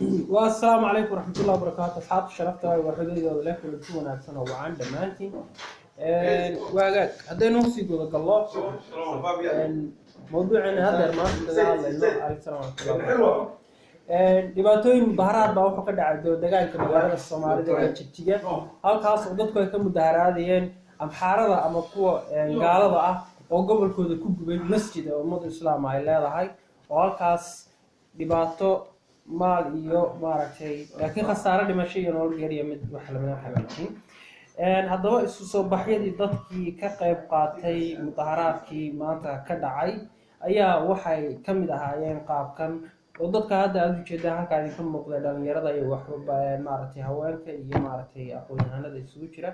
والسلام عليكم ورحمة الله وبركاته أصحاب الشرف تاعي وحدودي ولكن الكون أحسن وعن دمانتي وعاك هذا نفسي يقول الله موضوعنا هذا ما الله عليه السلام عليكم dhibaatooyin mudaharaad baa wuxuu ka dhacay deegaanka magaalada Soomaalida ee Jigjiga halkaas oo dadku ay ka mudaharaadayeen amxaarada ama kuwa gaalada ah oo gobolkooda ku gubay masjid oo ummad islaam ay leedahay oo halkaas dhibaato maal iyo maaragtay laakiin khasaare dhimasho iyo nolol geeriya mid wax lama xaqiijin haddaba isu soo baxyadii dadkii ka qayb qaatay mudaharaadkii maanta ka dhacay ayaa waxay ka mid ahaayeen qaabkan oo dadka hadda aad u jeedaan halka ay ka muuqdaan dhalinyarada iyo wax maaragtay haweenka iyo maaragtay aqoon-yahanada isugu jira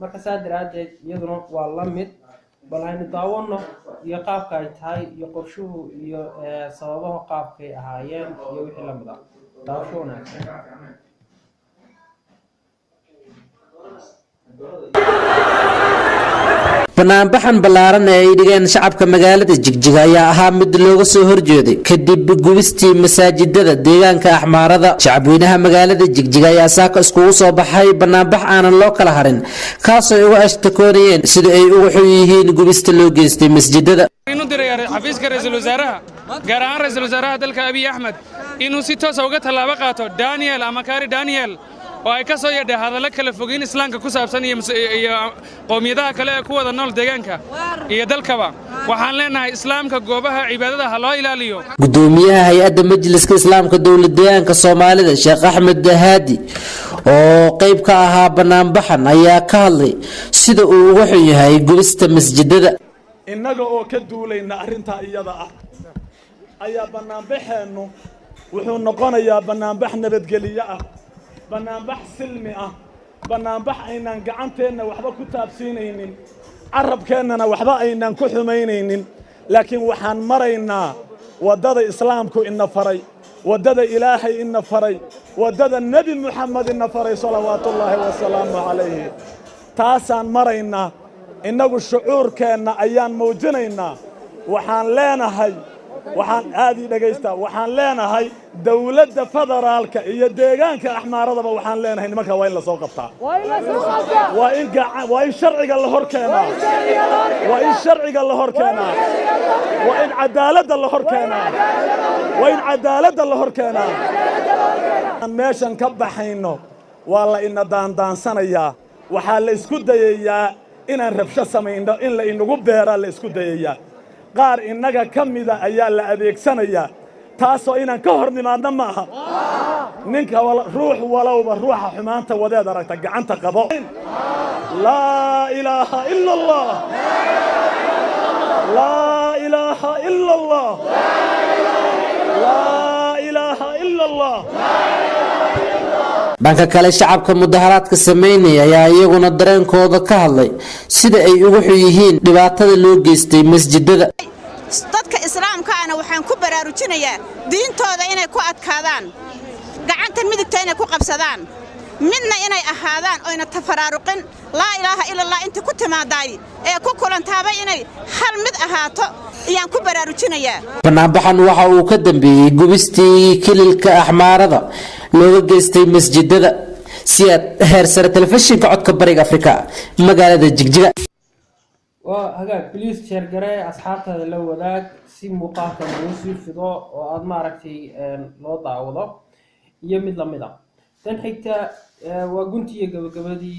marka saadiradeed iyaduna waa la mid bal aynu daawano iyo qaabka ay tahay iyo qorshuhu iyo sababaha qaabka ay ahaayeen iyo wixii la mid ah daawasho wanaagsan banaanbaxan ballaaran ee ay dhigeen shacabka magaalada Jigjiga ayaa ahaa mid looga soo horjeeday kadib gubistii masaajidada deegaanka Axmaarada shacabweynaha magaalada Jigjiga ayaa saaka iskugu soo baxay banaanbax aan loo kala harin kaas oo uga ashtakoonayeen sida ay ugu xun yihiin gubista loo geystay masjidada inuu diray xafiiska ra'iisul wasaaraha gaar ahaan ra'iisul wasaaraha dalka Abiy Ahmed inuu si toos ah uga talaabo qaato Daniel Amakari Daniel oo ay ka soo yeedhay hadallo kala fogeyn islaamka ku saabsan iyo qoomiyadaha kale ee ku wada nool deegaanka iyo dalkaba waxaan leenahay islaamka goobaha cibaadada ha loo ilaaliyo gudoomiyaha hay'adda majliska islaamka dawladda deegaanka Soomaalida Sheekh Axmed Dahadi oo qayb ka ahaa banaanbaxan ayaa ka hadlay sida uu uga xun yahay gubista masjidada innaga oo ka duulayna arinta iyada ah ayaa banaanbaxeenu wuxuu noqonayaa banaanbax nabadgeliyo ah banaanbax silmi ah banaanbax aynaan gacanteena waxba ku taabsiinaynin carabkeennana waxba aynaan ku xumaynaynin laakiin waxaan maraynaa wadada islaamku ina faray wadada ilaahay ina faray wadada nabi muhammad ina faray salawaatullaahi wa salaamu calayhi taasaan maraynaa innagu shucuurkeenna ayaan muujinaynaa waxaan leenahay waxaan aad ii dhagaysta waxaan leenahay dawladda federaalka iyo deegaanka Axmaaradaba waxaan leenahay nimanka waa in la soo qabtaa waa in sharciga la hor keenaa waa in sharciga la hor keenaa waa in cadaaladda la hor keenaa waa in cadaaladda la hor keenaa meeshan ka baxayno waa la ina daandaansanayaa waxaa la isku dayayaa inaan rabsho samayno in la inagu beeraa la isku dayayaa qaar innaga ka mida ayaa la adeegsanayaa taasoo inaan ka hor nimaadna ma aha ninka ruux walowba ruuxa xumaanta wadeed aragta gacanta qabo laa ilaaha ila allah laa ilaaha ila allah laa ilaaha ila allah dhanka kale shacabka mudaharaadka sameynaya ayaa iyaguna dareenkooda ka hadlay sida ay ugu xun yihiin dhibaatada loo geystay masjidada dadka islaamka ana waxaan ku baraarujinayaa diintooda inay ku adkaadaan gacanta midigta inay ku qabsadaan midna inay ahaadaan oo ina tafaraaruqin laa ilaaha illa allah inta ku timaaday ee ku kulantaaba inay hal mid ahaato iyaan ku baraarujinayaa banaanbaxan waxa uu ka dambeeyay gubistii kililka Axmaarada looga geystay masjidada siyaad heer sare telefishinka codka bariga Afrika magaalada Jigjiga وهاجا بليز شرجرة أصحابها لو ذاك سي مقاطع موسي فضاء وأد ما عرفتي لا تعوضه يمد لمدا تنحكتا وقنتي جبدي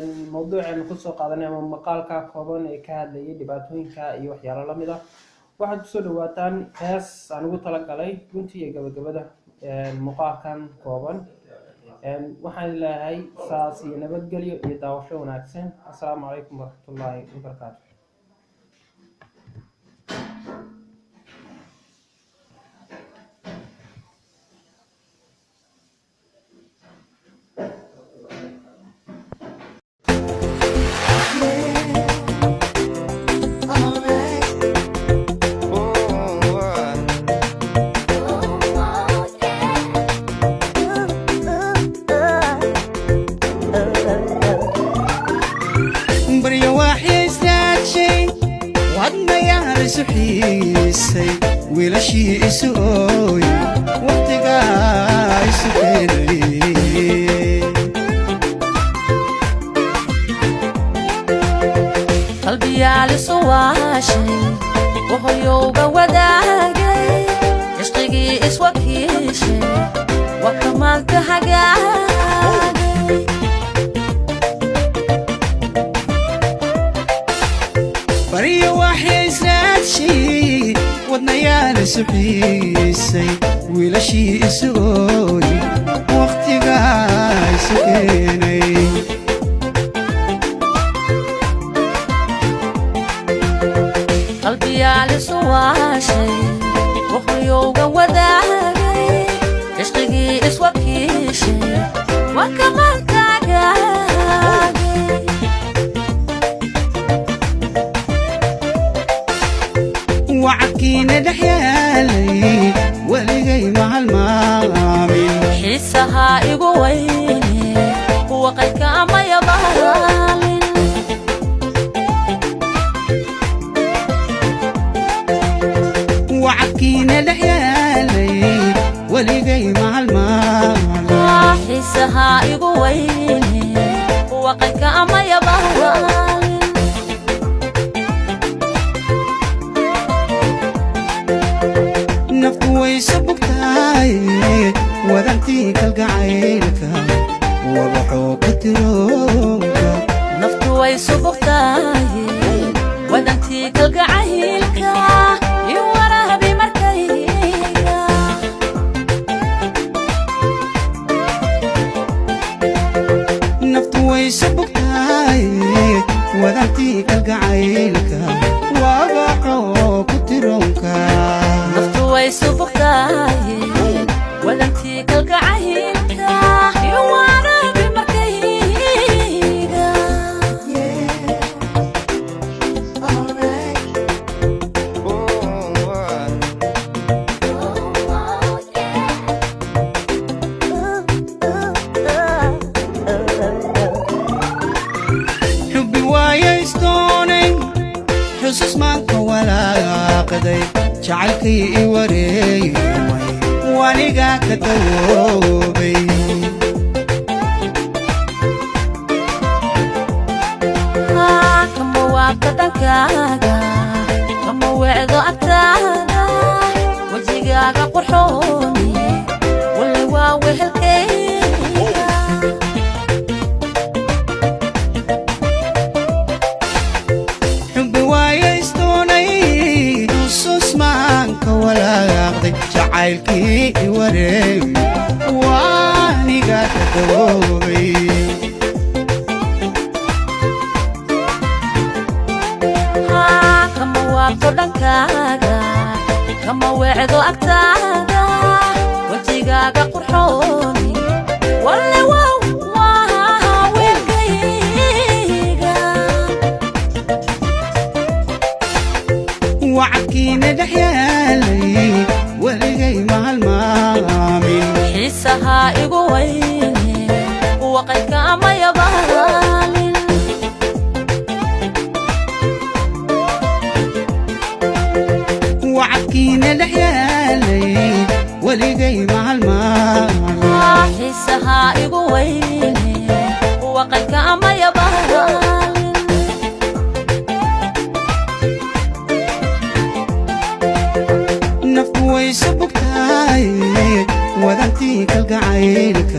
الموضوع الخصوص قادنا من مقال كابون كهذا اللي بعتون كأي وحي على لمدا واحد سلواتان هاس أنا قلت لك عليه قنتي جبده المقال كان كابون waxaan ilaahay saasi nabadgelyo iyo daawasho wanaagsan assalaamu calaykum waraxmatullaahi wabarakaatu ويلاشي اسوي وقتها قلبي على صواشي وهو يوغا وداقي عشقي اسوكيشي وكمالك حقاقي بريا وحي سلاتشي ودنيان سبحيسي ولا شي اسوي وقتي قاي سكيني قلبي على صواشي وهو يوغا وداقي عشقي اسوكيشي وكمالك حقاقي وعكينا دحيالي ولغي مع المامين حسها يقويني وقلك ما يبالين وعكينا دحيالي ولغي مع المامين حسها يقويني وقلك ما يبالين نفوي سبقتاي ودنتي كالقعيلك وبحوك ترومك نفتوي سبقتاي ودنتي كالقعيلك يورا بمركيك نفوي سبقتاي ودنتي كالقعيلك وبحوك ترومك نفتوي سبقتاي ودنتي كالقعيلك يورا بمركيك حبي وايا ستوني حسس مانك ولا قدي جعلكي وري وانيقا كدوبي كما وابتدنكاغا كما وعدو أبتاغا وجيغاغا قرحوني واللي واوي هالكيغا حبي وايا ستوني حسس مانك ولا قدي جعلكي وري وانيقا كدوبي كما وابتدنكاغا كما وعدو أبتاغا وجيغاغا قرحوني واللي واوي هالكيغا وعكينا دحيالي ولغي مع المامين حسها يقويني وقلك ما يبالين وعكينا دحيالي ولغي مع المامين حسها يقويني وقلك ما يبالين نفوي سبقتاي ودنتي كالقعيلك